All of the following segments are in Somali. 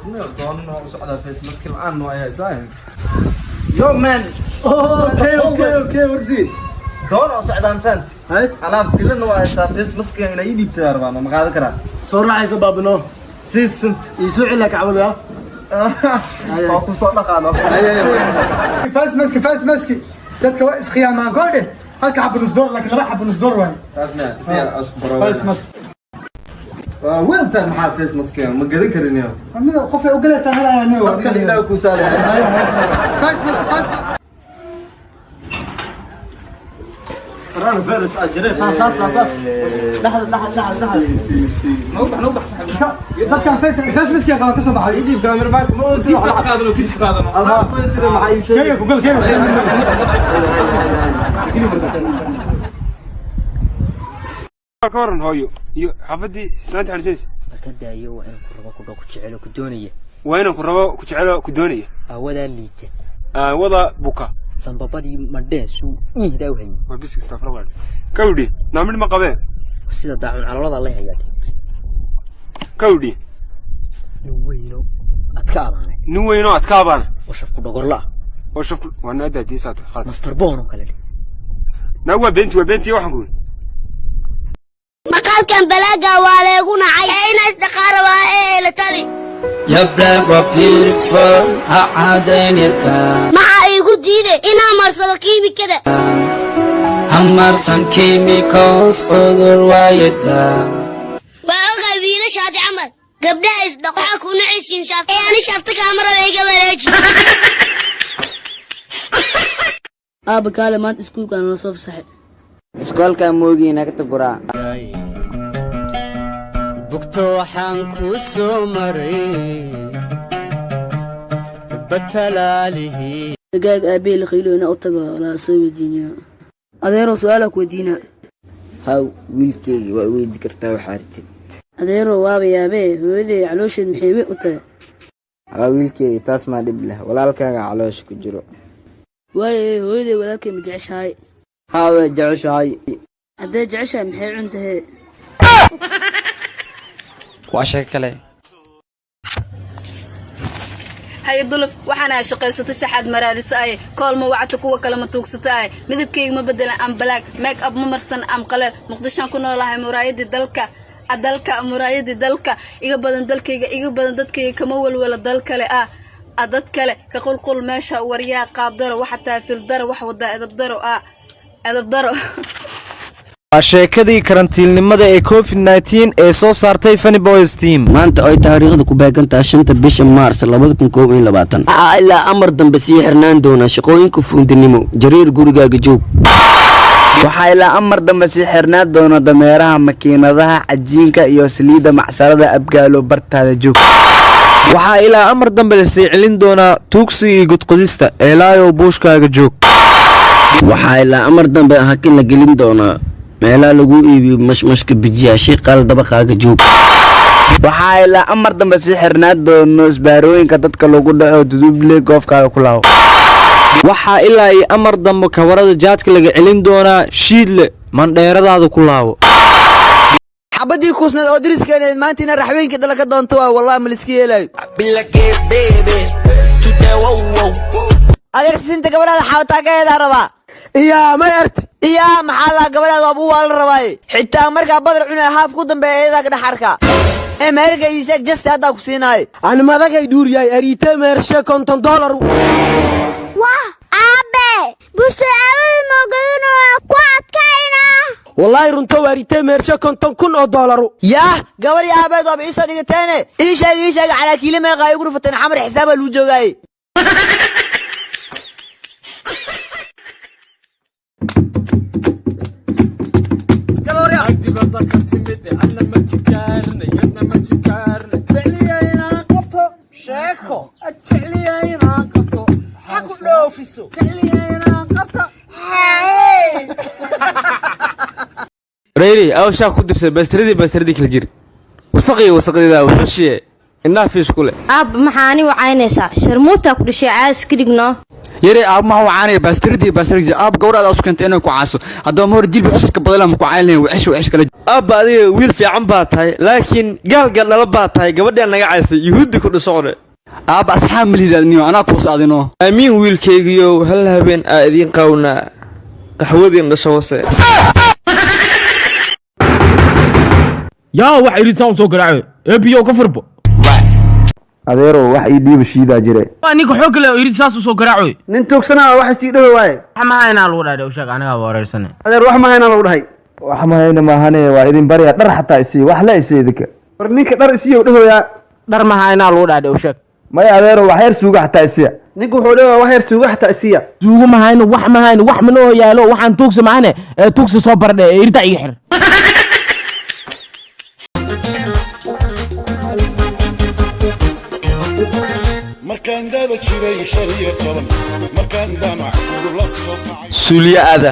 دون وسعودة فيس مسك الآن ويا ساين يو مان اوكي ورزين دون وسعودة فانت هاي أنا كلنا ويا فيس مسك يعني يدي بتار أنا ما قاعد أقرأ صور راح بابنو سيس سنت يسوع لك عوضها أكو صوت قانو فاس مسكي جدك واقف خيام ما قولي هلك حب نصدر لك راح حب نصدر وين اسمع سير أشكر فاس مسكي وين أنت محل فيس مسك ما قاعد أقرأ اليوم أنا قفي وجلس أنا يعني أتكلم لا أكو سالة فاس مسكي رانا فارس أجري صاص لحظة نوبح صاحبنا ده كان فاس مسكي يا كسب على يجيب كاميرا معك ما قلت له هذا لو كيس هذا الله قلت له معي شيء كيف وقول كيف كورن هويو حفدي سنت حرجيس markada ayo waa in ku rabo ku jecelo ku doonaya وين كربا كجعلو كدونيه awada liita ودا بوكا sanbabadii madheesu ihda u hayn وبس استغفر الله كودي نعمل ما قبه sida daacun calolada la hayay كودي weyno adka abaanay نوينو ادكابان washaf ku dhogorla وشوف وانا دادي سات خلاص master bono kale نوا بنتي waxaan ku maqaalkan balaaga waa leegu nacay inay isdaqaar waa ee la tali يا black or beautiful عادينيتا maxaa igu diiday inaan marsado kiimikada همارسن chemicals otherwise waa ogaa wiilashaadi camal gabdhaha isdhaq waxaa ku nacaysiin shaaf ee ani shaafta kaamarada iga wareeji aaba kaale maanta iskuulka aan la soo fasaxay iskoolka moogiina ka taguraa bugto waxaan ku soo maray batalaalihi dagaag aabee la khaylo ina u tago la soo weydiinaya adeero su'aala ku weydiina haw wiilkeygi waa weydi kartaa waxaa ritid adeero waaba yaabee hooyaday caloosheed maxay weyn u tahay haw wiilkeygi taas maa dhib leh walaalkaaga caloosha ku jiro waaye hooyaday walaalkay ma jeceshahay haa way jeceshahay haddee jeceshahay maxay cuntahee waa sheeko kale hay duluf waxaana shaqaysato shaxad maraadisay koolma wacta kuwa kala ma tuugsatay midabkeyga ma bedelan am black make up ma marsan am qalal muqdishaan ku noolahay muraayadi dalka iga badan dalkeyga iga badan dadkeyga kama walwala dal kale dad kale ka qulqul meesha waryaa qaab daro waxa taa fil daro wax wada edab daro sheekadii karantiilnimada ee COVID-19 ee soo saartay Funny Boys Team maanta ay taariikhdu ku beegantahay 5 bisha Maars 2021 ilaa amar dambe sii xirnaan doona shaqooyinka fuundinimo jariir gurigaaga joog waxaa ilaa amar dambe sii xirnaan doona dameeraha makiinadaha cajiinka iyo saliida macsarada abgaalo bartaada joog waxaa ilaa amar dambe la sii celin doonaa tuugsiga gudqudista eelaayo buushkaaga joog waxaa ilaa amar dambe hakin la gelin doonaa meelaha lagu iibiyo mashmashka bijiya shiiqaal dabaqaaga joog waxaa ilaa amar dambe sii xirnaan doono isbaarooyinka dadka lagu dhaco duduble goofkaaga ku laawo waxaa ilaa iyo amar dambe kawarada jaadka laga celin doonaa shiidle mandheeradaada ku laawo xabadii kuusnad oo diriskeeneed maantiina raxweenkii dhala ka doonto waa wallahi ma liska yeelayo adeersinta gabadhaada xaawataageeda rabaa iyaa ma ert iyaa maxaa la gabadhaada abu waa la rabaa xitaa markaa badar cunay haaf ku dambeeya eedaa ka dhaxarka meherga ii sheeg just haddaa ku siinaayo aan madagay dhuuriyay ariite meershe $50 wah aabe busto aawada moogadano ku adkayna wallahi runta ariite meershe $50,000 yaa gabar yaa aabeed waa biisa dhigateene ii sheeg calaa kiilo meeqa ay ugu rufateen xamar xisaaba luu joogay reeri awshaa ku dirsay baastiradii kala jir wasaqdida wuxuushiye inaa fiish kule aab maxaa ani wacaynaysaa sharmuuta ku dhashay caas ka dhigno yare aab ma wacaanay baastirdi aab gowraad aad keentay inay ku caaso haddaba ma hor dilbi asharka badala ma ku caayleen wixii kale aabba adiga wiil fiican baa tahay laakiin gaalgal dhala baa tahay gabadhan naga caysay yuhuudi ku dhasocone aabba asxaab malidaadniyo anaa kuus adino amiin wiilkaygiyo hal habeen aa idiin qawnaa qaxwadin dhasho wase yaa wax irintaan soo garaaco eebiyo ka furbo adeero wax ii dhiiba shiidaa jire ninka xoog kale irin saas u soo garaaco nin toogsanaa wax sii dhawo waaye wax ma hayna lagu dhaadhay sheeg aniga wareersan adeer wax ma hayna lagu dhahay wax ma hayna maahane waa idin bariya dhar xataa isii wax la isii idinka war ninka dhar isiyo dhahoyaa dhar ma hayna lagu dhaadhay sheeg may adeero wax yar suuga xataa isiya ninka wuxuu dhahaa wax yar suuga xataa isiya suuga ma hayna wax ma noo yaalo waxaan tuugsa maahane ee tuugsa soo bardhe irta iga xir suuliya aada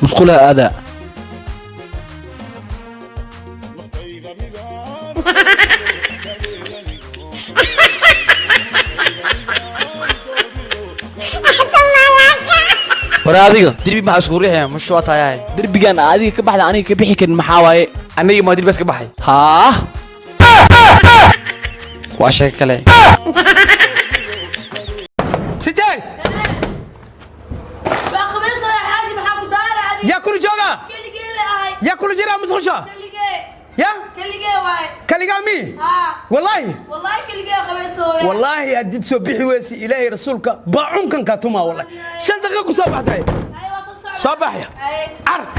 musqulaha aada war adiga dirbi maxaa isku riixaya mushoo tayahay dirbigan adiga ka baxda aniga ka bixi karin maxaa waaye aniga ma dirbi iska baxay haa waa shay kale sijay يا كل جوجا يا كل جرا مسخشة يا كليجا مي والله والله أديت سبحي ويسي إلهي رسولك باعون كان كاتوما والله شن دقيقة صباح تاي صباح يا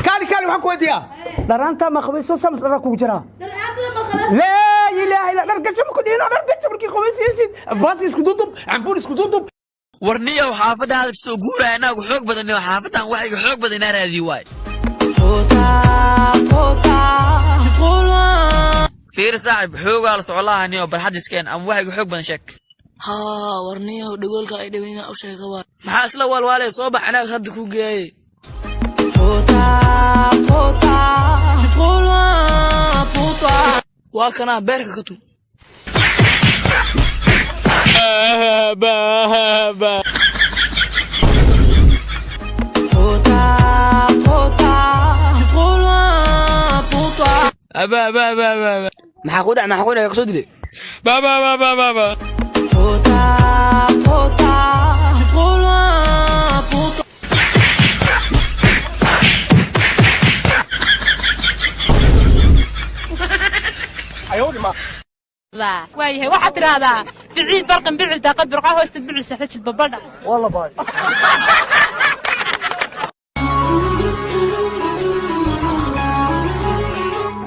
كالي وحكوا يا درانتا ما خبيثو سامس راكو جرا لا إله إلا نرجع مكون هنا نرجع مركي خبيث يسيد فاتي اسكتوتم عمبور اسكتوتم warniyow xaafadaha soo guuray anagu xoog badan oo xaafadan waxiga xoog badan inaan raadi waay fiir saaxib xoogaa la socolaahaniyo barxad iskeen ama waxiga xoog badan sheeg haa warniyow dhagoolka ay dhaweyna u sheega waa maxaa isla walwaalay soo bax anaag hadda ku geeyay waa kana beerka ka tu maxaa ku dhac kasoo dilay waayahay waxaad tidhaahdaa ficiid barqan bicil daaqad burqa hoosta bicil saxda jilbabadha والله باي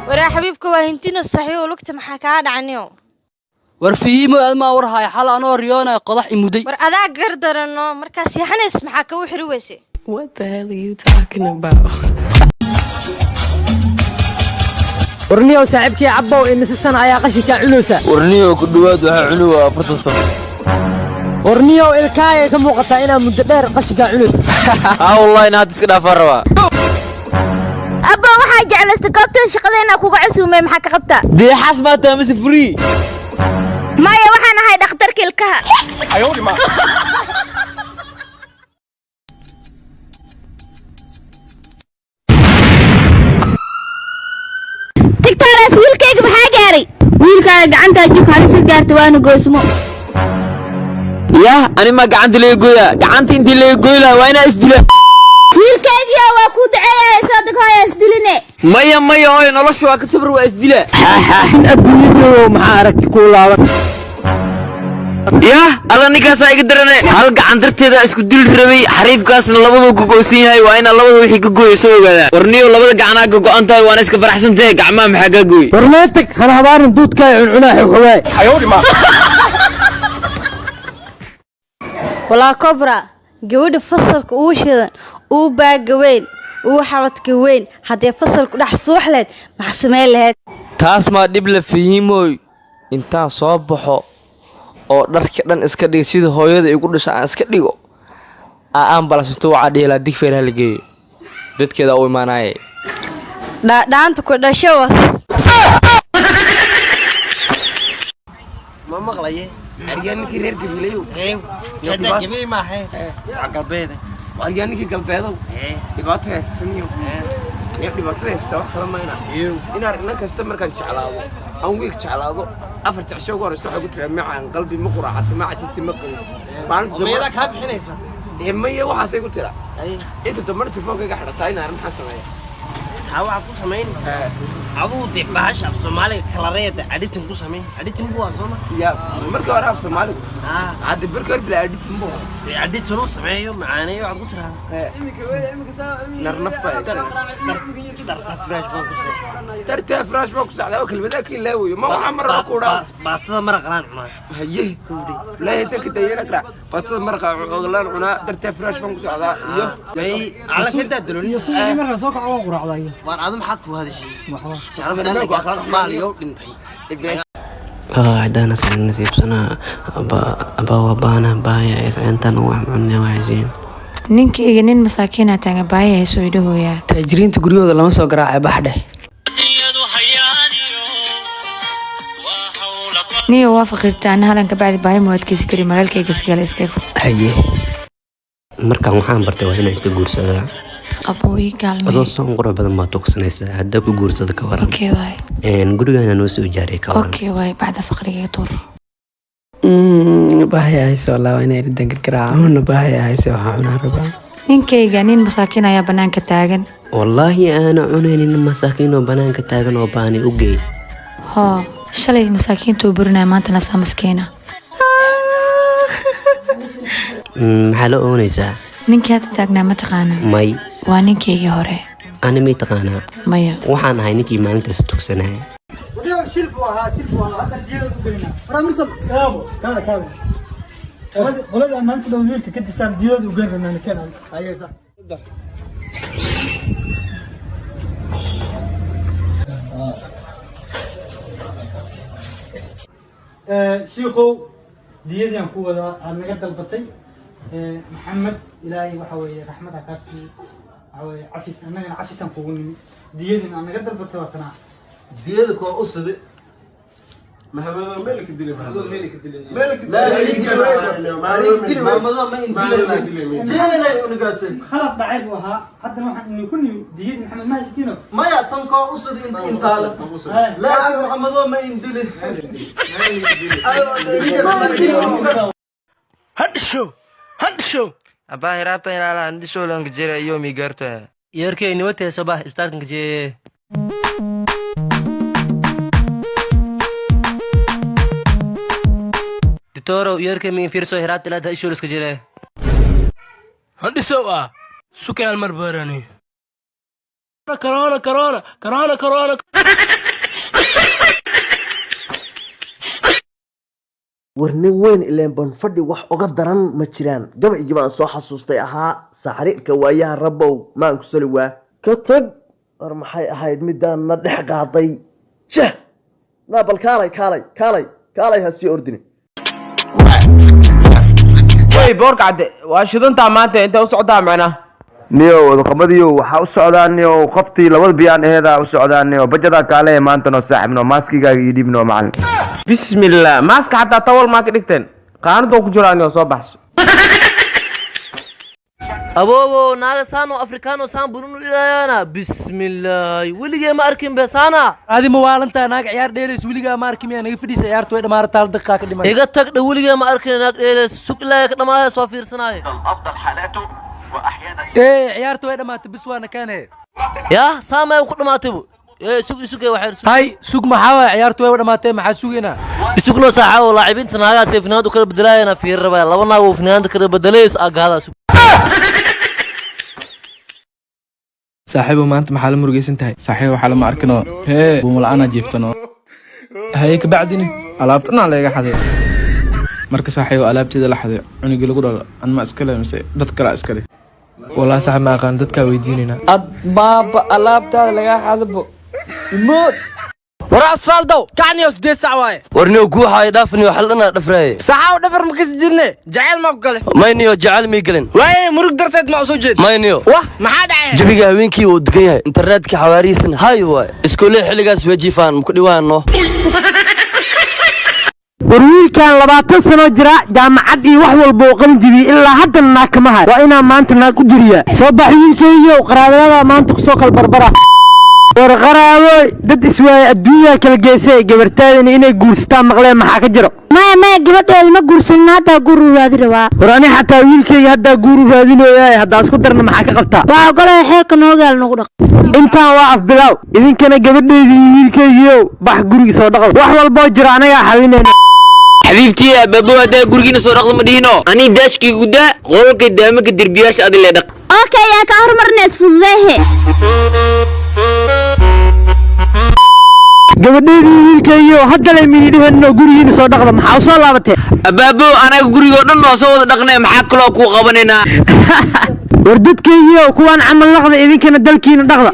waraa xabiibka waa hintina saxiix oo lugta maxaa kaa dhacaniyo war fiimo adma warhay xal anoo riyoona qodax imuday war adaa gardarano markaas yaxanays maxaa ka u xiri weyse what the hell are you talking about warniyow saaxiibkii cabbow imise sana ayaa qashinka cunaysa warniyow ku dhawaad waxa cunuga 40 sano warniyow ilkaaya ka muuqataa inaa muddo dheer qashinka cunaysa wallahi inaad iska dhaafar rabaa abba waxaa jeclaysta goobta shaqadeena kuga casuumay maxaa ka qabtaa deexas ma taa mise free maya waxaan ahay dhakhtarka ilkaha tiktaras wiilkayga maxaa gaaray wiilkaaga gacanta juk halisa gaartay waana goosmo yah ani ma gacanta leey gooya gacanta intii leey gooyla waa inaa isdila wiilkayga waa ku daceeyay saadaq hooyo isdiline maya hooyo noloshu waa ka sabir waa isdila adduunyadu maxaa aragti ku laaban yah alla ninkaasaa iga darane hal gacan darteeda isku dil rabay xariifkaasna labaduu gogo'san yahay waa inaa labada wixii ka gooya soo ogaadaa warniyow labada gacanaa gogo'an tahay waana iska faraxsantahe gacmaha maxaa kaa gooy warmeetag hana habaarin duudkaa cuncunaa xogxogaay walaa kobra gabadha fasalka uu shidan uu baagaweyn uu xabadka weyn haddii fasalku dhex suuxleed maxaa samayn lahayd taas maa dhib la fahimoy intaan soo baxo oo dharka dhan iska dhigo sida hooyada igu dhasha aan iska dhigo aan balasato waxaa dhiilaa digfeer hala geeyo dadkeeda u imaanaaye dhaanta ku dhasho was ma maqlaye argaanikii reer gabiilayow gabiilay maahe galbeed argaanikii galbeedow dhibaato haystaniyo dhibaatada haysta wax kala mayna inaan aragna kasta markaan jeclaado aan wiig jeclaado afar jecsho ugu horeysa waxay ku tiraa macaan qalbi ma quraacata macajisi ma qays maalinta dambe kaa bixinaysa maya waxaasay ku tiraa inta dambana telefoonkayga xidhataa inaan maxaa sameeya taa waxaad ku samayn aduu dee bahasha af soomaaliga kalareeda adhitin ku samayn adhitin buu waa sooma ya markii hore af soomaaligu hadda markii hore bila adhitin buu adhitin uu sameeyo macaaneeyo waxaad ku tiraahdaa darta fresh baan ku socdaa oo kelmadaha ka ilaawayo ma waxa marra ku dhaa baastada maraqaan cunaa haye kowdi laa dadka dayana kara baastada maraqaan cunaa cunaa darta fresh baan ku socdaa iyo ay ala kida duluniyo sidii marka soo kaco quraacday waan aad maxaa ku hadashay sharafta anaga akhlaaq maaliyo dhintay عدانا سعيد نسيب سنة أبا وبانا بايا إسعانتان وعمنا وعزين ninka iyo nin masaakiin ah taagan baayay soo idhooya taajiriinta guryahooda lama soo garaacay baxdhe niyo waa faqirtaan halan ka bacdi baay muwadkiisa kari magaalkayga sigala iska fur haye markaan waxaan bartay waa inaan iska guursadaa abooyi gaalmay adoo soo qurux badan baa tuugsanaysaa hadda ku guursada ka waran okay waay gurigaana noo soo jaaray ka waran okay waay bacda faqriga tur bahaya hayso laa inay ridan gargaraaca una bahaya hayso waxa cunaa rabaa ninkayga nin masaakiin ayaa banaanka taagan wallaahi aana cunaynin masaakiin oo banaanka taagan oo baani u geey haa shalay masaakiintu burinaa maanta nasaa maskiina maxaa la oonaysaa ninkii hadda taagnaa ma taqaanaa may waa ninkaygii hore ani may taqaanaa maya waxaan ahay ninkii maalintaas tugsanaya qolada maanta loo wiilka ka disaan diyada u gaan rabnaa keenan ayaysa shiikhow diyadaan ku wadaa aad naga dalbatay maxamed ilaahay waxa weeye raxmada kaasi waxa weeye cafis annagana cafisaan kugu nimi diyadin aad naga dalbatay waa tanaa diyada koo u sida محمد ملك الدنيا ملك الدنيا ملك الدنيا خلط بعيب وها حتى ما حد يكون ديد محمد ما يستينه ما يعطنكوا أصل انت لا محمد ما يندلي هدشو أبا هرابتين على هدشو لانك جيرا يومي قرته يركي نوتي صباح استاركنك جي دكتور يركي من فيرسو هرابت لا هدشو لسك جيرا هدشو سكي المربراني كورونا كورونا كورونا كورونا warnin weyn ileen ban fadhi wax uga daran ma jiraan gabaygi baan soo xasuustay ahaa saxriirka waayaha rabbow maan ku sali waa ka tag war maxay ahayd midaan na dhex qaaday jah na bal kaalay ha sii ordini way boorka cadde waa shidantaa maanta inta u socdaa macnaa niyo wadaqabadiyo waxaa u socdaa niyo qoftii labada biyaan aheeda u socdaa niyo bajada kaale maanta noo saaxibno maaskigaaga iyo dhibno macalin bismillah maaska xataa tawal maa ka dhigteen qaanadoo ku jiraan oo soo baxso abobo naaga saano afrikaano saan bununu ilaayana bismillah weligee ma arkin be saana adi ma waalantaa naag ciyaar dheelays weligaa ma arkin miyaa naga fadhiisa ciyaartu way dhamaarataa daqiiqa ka dhiman iga tag dha weligee ma arkin naag dheelays sug ilaahay ka dhamaaya soo fiirsanaayo ciyaartu way dhamaatay bis waana kaane yaa saamay ku dhamaatay sugee waxay hay sug maxaa waay ciyaartu way dhamaatay maxaa sugeynaa isugno saaxa oo laacibiinta naagaas ay finaanadu kala bedelaayana fiir rabaa laba naag oo finaanada kala bedelays agahada saaxiibo maanta maxaa la murugaysan tahay saaxiibo waxaa lama arkinoo hee buumala-aana jiiftano haye kabacdini alaabtanaa laga xaday marka saaxiibo alaabteeda la xaday cunugii lagu dhalo anma iskale mise dad kalaa iskale والله صاحب ما أقان دتك ويديننا بابا alaabtaada laga xadbo imood ورا أسفالدو كعني وسديت سعواي ورنيو كوحا يدافني وحلنا دفراي ساعة ودفر مكس جرني جعل ما بقله ماينيو جعل ميقلن واي مرق درتت مع سوجد ماينيو واه ما حد عين جبيقا هوينكي ودقيا انترنتك حواريسن هاي واي اسكولي حلقاس وجيفان مكدوانو warwiilkan 20 sano jira jaamacad iyo wax walba oo qalin jibi ilaa hadda naag kama hay waa inaan maanta naag u jiriya soo bax wiilkayga qaraabada maanta ku soo kal barbara war qaraabo dad iswaay adduunka kala geesay gabartaadina inay guurstaan maqleen maxaa ka jiro ma gabadheeda ma guursan hada guur raadi rabaa war ani xataa wiilkayga hadda guur raadinooyaa hadda isku darna maxaa ka qabtaa waa golay xeelka noogaal nagu dhaq intaan waa afbilaw idinkana gabadheedii wiilkaygiyo bax guriga soo dhaqo wax walba jira anaga xalinayna حبيبتي يا بابو هذا قرقين صور أغلى مدينة أنا داشكي قدا قولك دامك الدربياش أدي اللي دق اوكي يا كهر مرنس فضيه gabadheedii wiilkaygiyo hadda la minidhibano gurigiina soo dhaqda maxaa soo laabatay بابو أنا قرقي ودن وصوت دقنا محاك لو كو قبننا war dadkaygiyo kuwaan camal naqda idinkana dalkiina dhaqda